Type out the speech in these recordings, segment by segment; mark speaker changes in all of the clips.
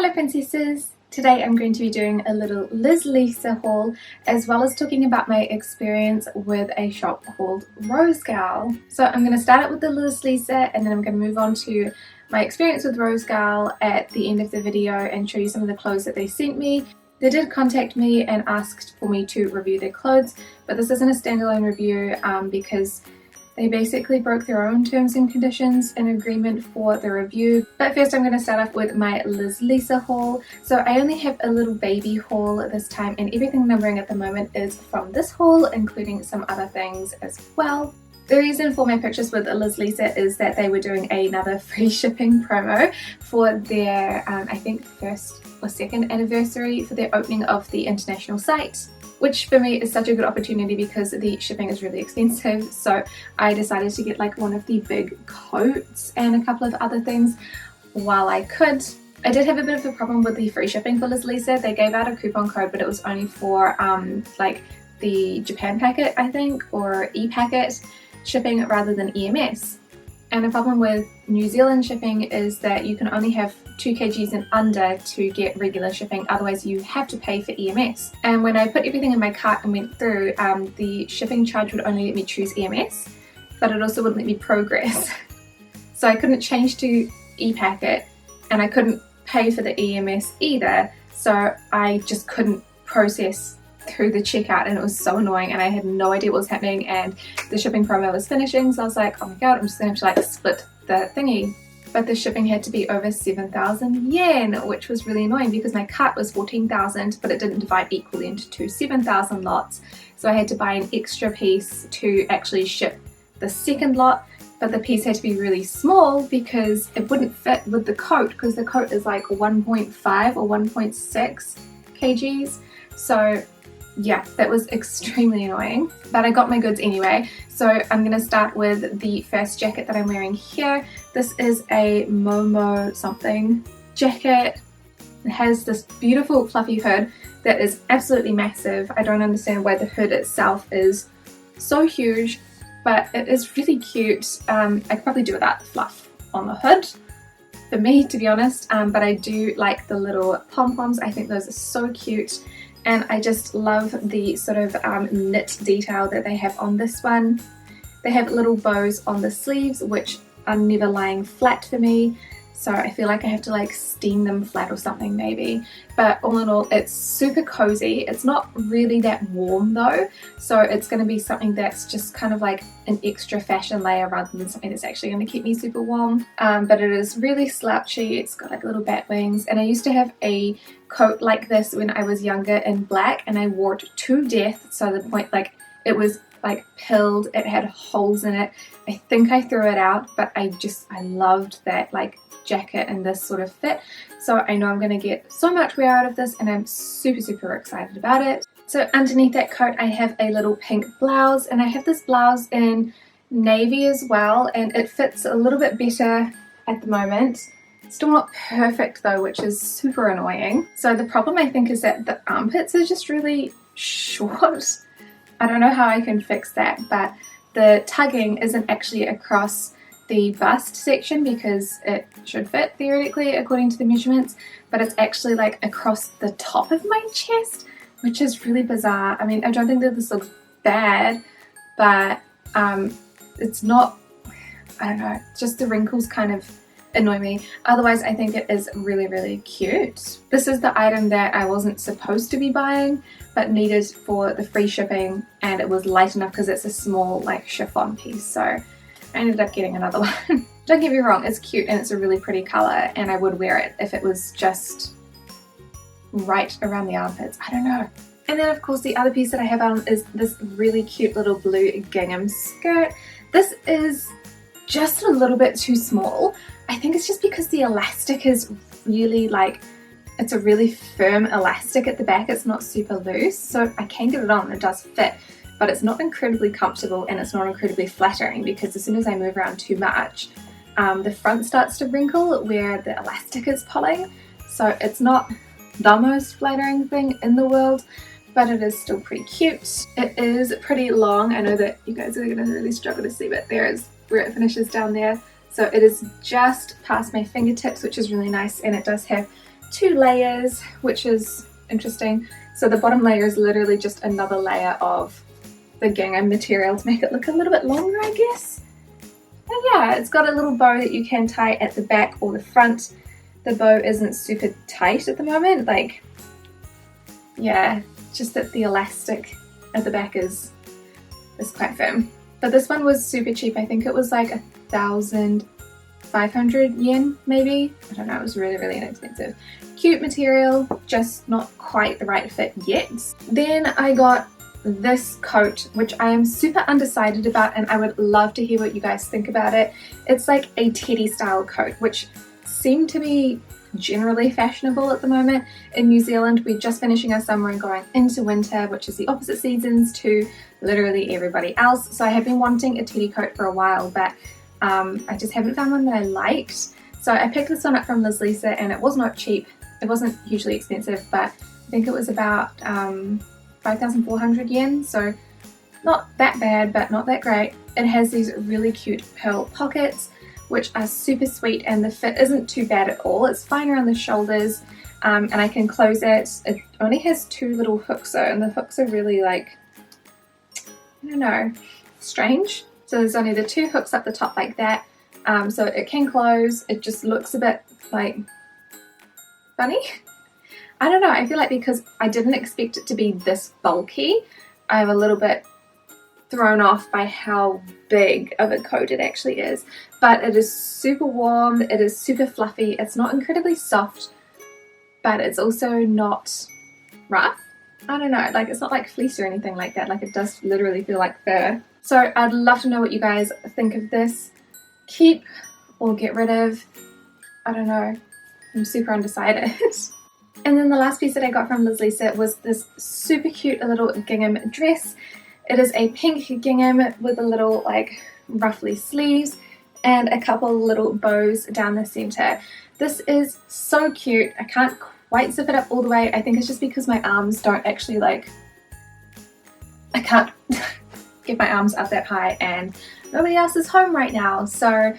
Speaker 1: Hello princesses! Today I'm going to be doing a little Liz Lisa haul as well as talking about my experience with a shop called RoseGal. So I'm going to start out with the Liz Lisa and then I'm going to move on to my experience with RoseGal at the end of the video and show you some of the clothes that they sent me. They did contact me and asked for me to review their clothes, but this isn't a standalone review because they basically broke their own terms and conditions in agreement for the review. But first I'm going to start off with my Liz Lisa haul. So I only have a little baby haul this time and everything I'm wearing at the moment is from this haul, including some other things as well. The reason for my purchase with Liz Lisa is that they were doing another free shipping promo for their I think first or second anniversary for their opening of the international site, which for me is such a good opportunity because the shipping is really expensive. So I decided to get like one of the big coats and a couple of other things while I could. I did have a bit of a problem with the free shipping for Liz Lisa. They gave out a coupon code, but it was only for like the Japan packet, I think, or e-packet shipping rather than EMS. And the problem with New Zealand shipping is that you can only have 2 kgs and under to get regular shipping, otherwise you have to pay for EMS. And when I put everything in my cart and went through, the shipping charge would only let me choose EMS, but it also wouldn't let me progress. So I couldn't change to e-packet and I couldn't pay for the EMS either, so I just couldn't process through the checkout and it was so annoying and I had no idea what was happening and the shipping promo was finishing, so I was like, oh my god, I'm just gonna have to like split the thingy. But the shipping had to be over 7,000 yen, which was really annoying because my cart was 14,000 but it didn't divide equally into 7,000 lots, so I had to buy an extra piece to actually ship the second lot, but the piece had to be really small because it wouldn't fit with the coat because the coat is like 1.5 or 1.6 kgs. So yeah, that was extremely annoying, but I got my goods anyway. So I'm going to start with the first jacket that I'm wearing here. This is a Momo something jacket. It has this beautiful fluffy hood that is absolutely massive. I don't understand why the hood itself is so huge, but it is really cute. I could probably do without the fluff on the hood for me, to be honest, but I do like the little pom-poms. I think those are so cute. And I just love the sort of knit detail that they have on this one. They have little bows on the sleeves which are never lying flat for me, so I feel like I have to like steam them flat or something maybe. But all in all, it's super cozy. It's not really that warm though, so it's going to be something that's just kind of like an extra fashion layer rather than something that's actually going to keep me super warm. But it is really slouchy. It's got like little bat wings, and I used to have a coat like this when I was younger in black and I wore it to death, so the point like it was like pilled, it had holes in it. I think I threw it out, but I loved that like jacket and this sort of fit, so I know I'm going to get so much wear out of this and I'm super excited about it. So underneath that coat I have a little pink blouse, and I have this blouse in navy as well, and it fits a little bit better at the moment. Still not perfect though, which is super annoying. So the problem I think is that the armpits are just really short. I don't know how I can fix that, but the tugging isn't actually across the bust section because it should fit theoretically according to the measurements, but it's actually like across the top of my chest, which is really bizarre. I mean, I don't think that this looks bad, but it's not, I don't know, just the wrinkles kind of annoy me. Otherwise I think it is really cute. This is the item that I wasn't supposed to be buying but needed for the free shipping, and it was light enough because it's a small like chiffon piece, so I ended up getting another one. Don't get me wrong, it's cute and it's a really pretty colour and I would wear it if it was just right around the armpits. I don't know. And then of course the other piece that I have on is this really cute little blue gingham skirt. This is just a little bit too small. I think it's just because the elastic is really like, it's a really firm elastic at the back. It's not super loose, so I can get it on and it does fit, but it's not incredibly comfortable and it's not incredibly flattering because as soon as I move around too much, the front starts to wrinkle where the elastic is pulling. So it's not the most flattering thing in the world, but it is still pretty cute. It is pretty long. I know that you guys are going to really struggle to see, but there is where it finishes down there. So it is just past my fingertips, which is really nice, and it does have 2 layers, which is interesting. So the bottom layer is literally just another layer of the gingham material to make it look a little bit longer, I guess. And yeah, it's got a little bow that you can tie at the back or the front. The bow isn't super tight at the moment, like, yeah, just that the elastic at the back is quite firm. But this one was super cheap. I think it was like 1,500 yen maybe. I don't know, it was really, really inexpensive. Cute material, just not quite the right fit yet. Then I got this coat, which I am super undecided about, and I would love to hear what you guys think about it. It's like a teddy style coat, which seem to be generally fashionable at the moment. In New Zealand, we're just finishing our summer and going into winter, which is the opposite seasons to literally everybody else. So I have been wanting a teddy coat for a while, but I just haven't found one that I liked. So I picked this one up from Liz Lisa, and it was not cheap. It wasn't hugely expensive, but I think it was about 5,400 yen, so not that bad, but not that great. It has these really cute pearl pockets, which are super sweet, and the fit isn't too bad at all. It's fine around the shoulders, and I can close it. It only has 2 little hooks though, and the hooks are really, like, I don't know, strange. So there's only the 2 hooks up the top like that, so it can close. It just looks a bit like funny. I don't know, I feel like because I didn't expect it to be this bulky, I'm a little bit thrown off by how big of a coat it actually is. But it is super warm, it is super fluffy, it's not incredibly soft, but it's also not rough. I don't know, like, it's not like fleece or anything like that, like it does literally feel like fur. So I'd love to know what you guys think of this. Keep or get rid of, I don't know, I'm super undecided. And then the last piece that I got from Liz Lisa was this super cute little gingham dress. It is a pink gingham with a little, like, ruffly sleeves and a couple little bows down the center. This is so cute. I can't quite zip it up all the way. I think it's just because my arms don't actually, like, I can't get my arms up that high, and nobody else is home right now, so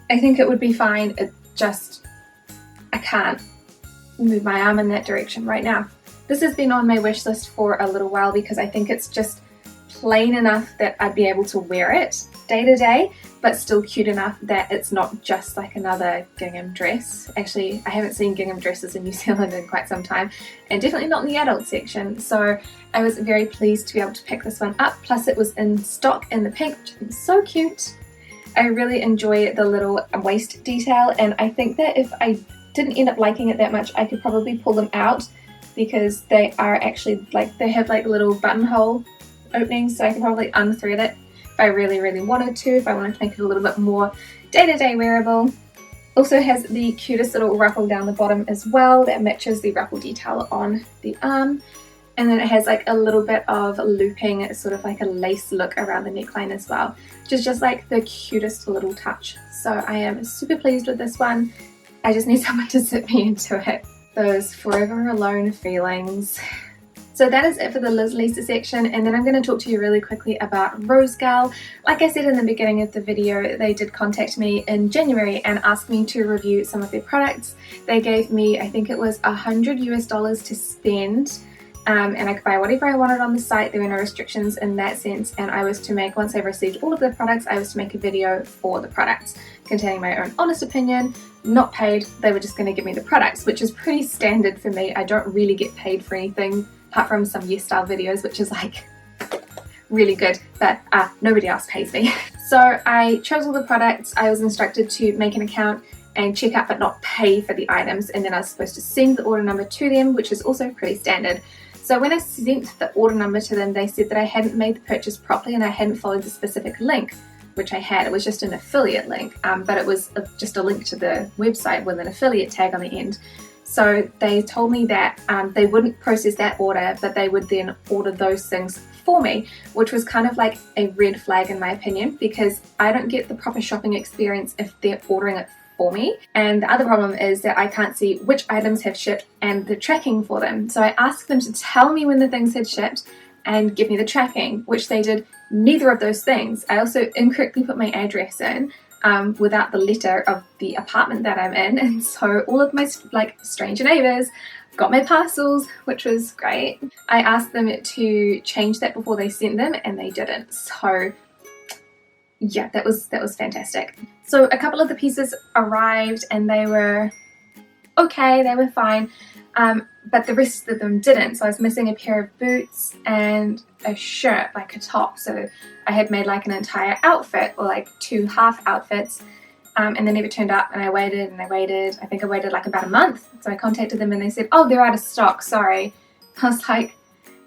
Speaker 1: I think it would be fine. It just, I can't move my arm in that direction right now. This has been on my wish list for a little while because I think it's just plain enough that I'd be able to wear it day to day, but still cute enough that it's not just like another gingham dress. Actually, I haven't seen gingham dresses in New Zealand in quite some time, and definitely not in the adult section, so I was very pleased to be able to pick this one up. Plus it was in stock in the pink, which I think is so cute. I really enjoy the little waist detail, and I think that if I didn't end up liking it that much, I could probably pull them out because they are actually, like, they have like little buttonhole openings, so I can probably unthread it if I really, really wanted to, if I wanted to make it a little bit more day-to-day wearable. Also has the cutest little ruffle down the bottom as well that matches the ruffle detail on the arm. And then it has like a little bit of looping, sort of like a lace look around the neckline as well, which is just like the cutest little touch. So I am super pleased with this one. I just need someone to zip me into it. Those forever alone feelings. So that is it for the Liz Lisa section, and then I'm going to talk to you really quickly about RoseGal. Like I said in the beginning of the video, they did contact me in January and asked me to review some of their products. They gave me, I think it was $100 US to spend, and I could buy whatever I wanted on the site. There were no restrictions in that sense, and I was to make, once I received all of the products, I was to make a video for the products containing my own honest opinion, not paid. They were just going to give me the products, which is pretty standard for me. I don't really get paid for anything apart from some yes style videos, which is like really good, but nobody else pays me. So I chose all the products. I was instructed to make an account and check out but not pay for the items, and then I was supposed to send the order number to them, which is also pretty standard. So when I sent the order number to them, they said that I hadn't made the purchase properly and I hadn't followed the specific link, which I had. It was just an affiliate link, but it was just a link to the website with an affiliate tag on the end. So they told me that they wouldn't process that order, but they would then order those things for me, which was kind of like a red flag in my opinion, because I don't get the proper shopping experience if they're ordering it for me. And the other problem is that I can't see which items have shipped and the tracking for them. So I asked them to tell me when the things had shipped and give me the tracking, which they did neither of those things. I also incorrectly put my address in, without the letter of the apartment that I'm in, and so all of my like stranger neighbours got my parcels, which was great. I asked them to change that before they sent them, and they didn't. So yeah, that was fantastic. So a couple of the pieces arrived and they were okay, they were fine, but the rest of them didn't. So I was missing a pair of boots and a shirt, like a top. So I had made like an entire outfit, or like 2 half outfits, and they never turned up, and I waited and I waited. I think I waited like about a month. So I contacted them and they said, oh, they're out of stock, sorry. I was like,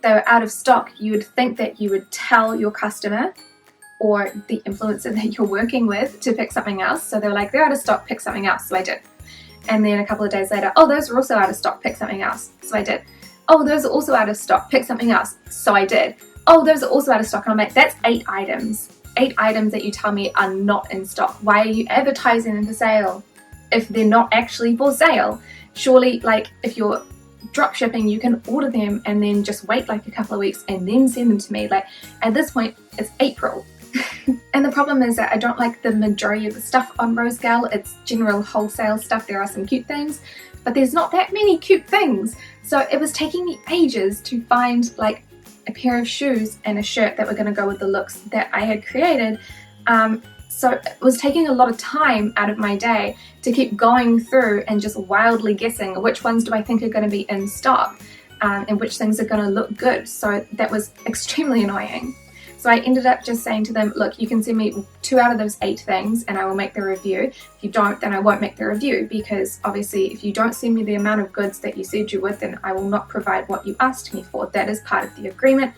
Speaker 1: they were out of stock. You would think that you would tell your customer or the influencer that you're working with to pick something else. So they were like, they're out of stock, pick something else. So I did. And then a couple of days later, oh, those are also out of stock, pick something else. So I did. Oh, those are also out of stock, pick something else. So I did. Oh, those are also out of stock. And I'm like, that's 8 items. 8 items that you tell me are not in stock. Why are you advertising them for sale if they're not actually for sale? Surely, like, if you're drop shipping, you can order them and then just wait like a couple of weeks and then send them to me. Like, at this point, it's April. And the problem is that I don't like the majority of the stuff on RoseGal. It's general wholesale stuff. There are some cute things, but there's not that many cute things. So it was taking me ages to find like a pair of shoes and a shirt that were going to go with the looks that I had created. So it was taking a lot of time out of my day to keep going through and just wildly guessing which ones do I think are going to be in stock, and which things are going to look good. So that was extremely annoying. So I ended up just saying to them, look, you can send me 2 out of those 8 things and I will make the review. If you don't, then I won't make the review, because obviously if you don't send me the amount of goods that you said you would, then I will not provide what you asked me for. That is part of the agreement.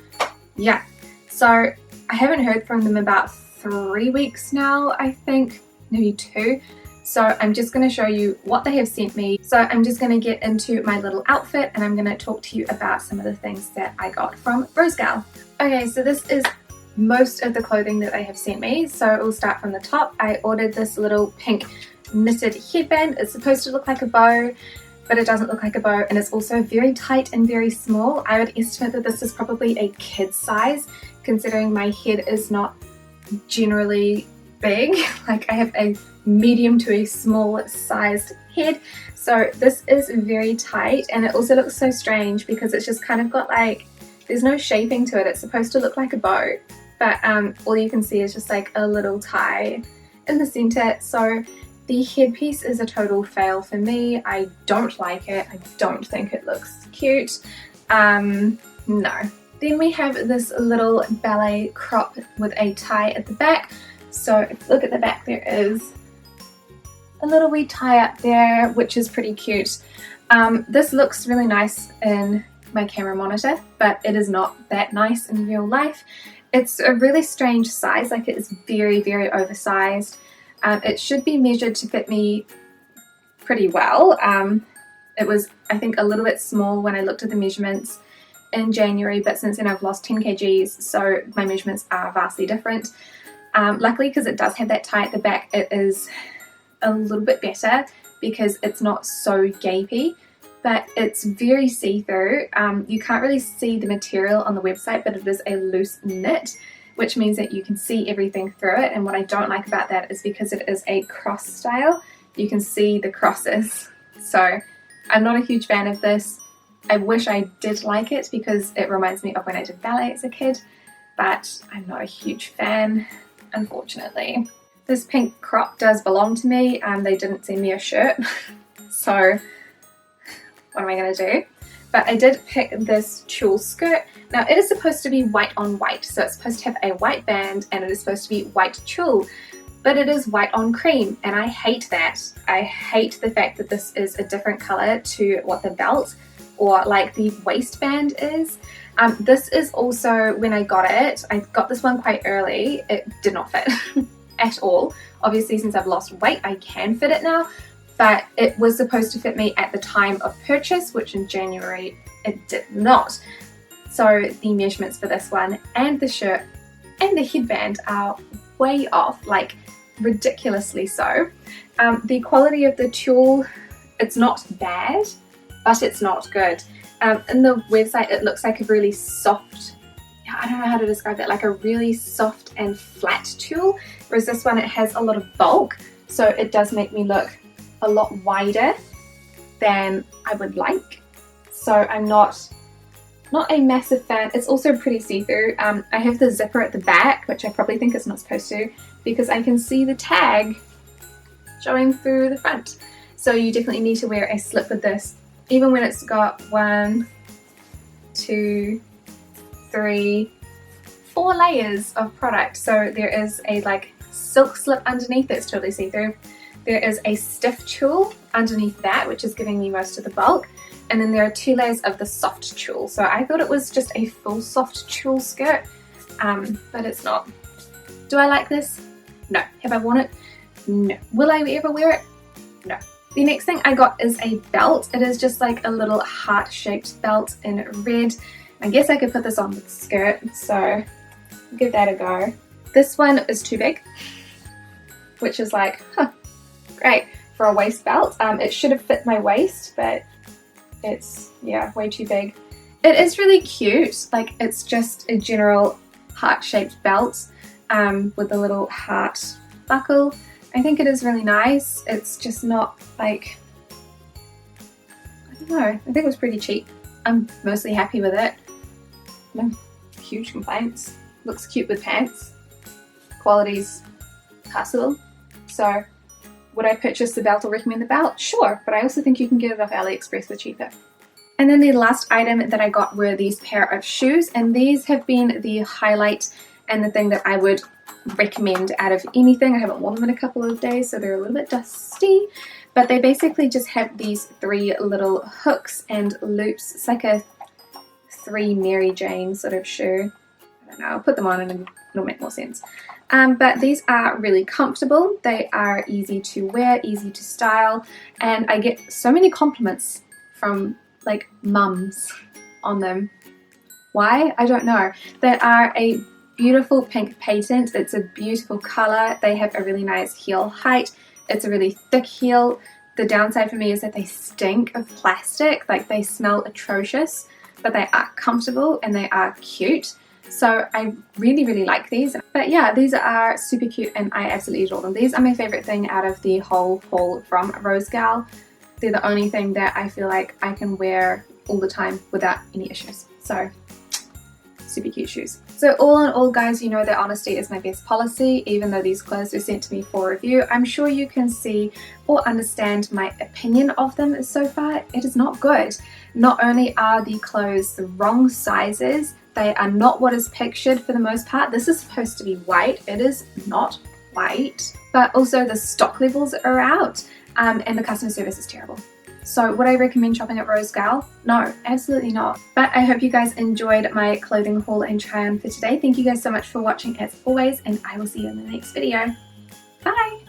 Speaker 1: Yeah. So I haven't heard from them about 3 weeks now, I think, maybe 2. So I'm just going to show you what they have sent me. So I'm just going to get into my little outfit and I'm going to talk to you about some of the things that I got from RoseGal. Okay, so this is most of the clothing that they have sent me. So we'll start from the top. I ordered this little pink knitted headband. It's supposed to look like a bow, but it doesn't look like a bow, and it's also very tight and very small. I would estimate that this is probably a kid's size, considering my head is not generally big. Like, I have a medium to a small sized head, so this is very tight, and it also looks so strange because it's just kind of got like, there's no shaping to it. It's supposed to look like a bow, but all you can see is just like a little tie in the center. So the headpiece is a total fail for me. I don't like it. I don't think it looks cute. No. Then we have this little ballet crop with a tie at the back. So if you look at the back, there is a little wee tie up there, which is pretty cute. This looks really nice in my camera monitor, but it is not that nice in real life. It's a really strange size, like it is very, very oversized. It should be measured to fit me pretty well. It was, I think, a little bit small when I looked at the measurements in January, but since then I've lost 10 kgs, so my measurements are vastly different. Luckily, because it does have that tie at the back, it is a little bit better because it's not so gapey, but it's very see-through. You can't really see the material on the website, but it is a loose knit, which means that you can see everything through it. And what I don't like about that is because it is a cross style, you can see the crosses. So I'm not a huge fan of this. I wish I did like it because it reminds me of when I did ballet as a kid, but I'm not a huge fan, unfortunately. This pink crop does belong to me. They didn't send me a shirt, so what am I going to do? But I did pick this tulle skirt. Now it is supposed to be white on white, so it's supposed to have a white band and it is supposed to be white tulle, but it is white on cream, and I hate that. I hate the fact that this is a different color to what the belt or like the waistband is. This is also, when I got it, I got this one quite early. It did not fit at all. Obviously, since I've lost weight, I can fit it now, but it was supposed to fit me at the time of purchase, which in January it did not. So the measurements for this one and the shirt and the headband are way off, like ridiculously so. The quality of the tulle, it's not bad, but it's not good. In the website it looks like a really soft, I don't know how to describe that, like a really soft and flat tulle, whereas this one, it has a lot of bulk, so it does make me look a lot wider than I would like. So I'm not a massive fan. It's also pretty see-through. I have the zipper at the back, which I probably think it's not supposed to, because I can see the tag showing through the front. So you definitely need to wear a slip with this, even when it's got 1, 2, 3, 4 layers of product. So there is a like silk slip underneath that's totally see-through. There is a stiff tulle underneath that, which is giving me most of the bulk. And then there are 2 layers of the soft tulle. So I thought it was just a full soft tulle skirt, but it's not. Do I like this? No. Have I worn it? No. Will I ever wear it? No. The next thing I got is a belt. It is just like a little heart-shaped belt in red. I guess I could put this on with the skirt, so give that a go. This one is too big, which is like, great for a waist belt. It should have fit my waist, but it's, yeah, way too big. It is really cute. Like, it's just a general heart-shaped belt with a little heart buckle. I think it is really nice. It's just not like, I don't know, I think it was pretty cheap. I'm mostly happy with it. No huge complaints. Looks cute with pants. Quality's passable. So would I purchase the belt or recommend the belt? Sure, but I also think you can get it off AliExpress for cheaper. And then the last item that I got were these pair of shoes, and these have been the highlight and the thing that I would recommend out of anything. I haven't worn them in a couple of days, so they're a little bit dusty, but they basically just have these 3 little hooks and loops. It's like a 3 Mary Jane sort of shoe. I don't know, I'll put them on and it'll make more sense. But these are really comfortable. They are easy to wear, easy to style, and I get so many compliments from like mums on them. Why? I don't know. They are a beautiful pink patent. It's a beautiful color. They have a really nice heel height. It's a really thick heel. The downside for me is that they stink of plastic. Like, they smell atrocious, but they are comfortable and they are cute. So I really, really like these. But yeah, these are super cute and I absolutely adore them. These are my favorite thing out of the whole haul from RoseGal. They're the only thing that I feel like I can wear all the time without any issues. So super cute shoes. So all in all, guys, you know that honesty is my best policy. Even though these clothes were sent to me for review, I'm sure you can see or understand my opinion of them so far. It is not good. Not only are the clothes the wrong sizes, they are not what is pictured for the most part. This is supposed to be white. It is not white. But also the stock levels are out and the customer service is terrible. So would I recommend shopping at RoseGal? No, absolutely not. But I hope you guys enjoyed my clothing haul and try on for today. Thank you guys so much for watching as always, and I will see you in the next video. Bye!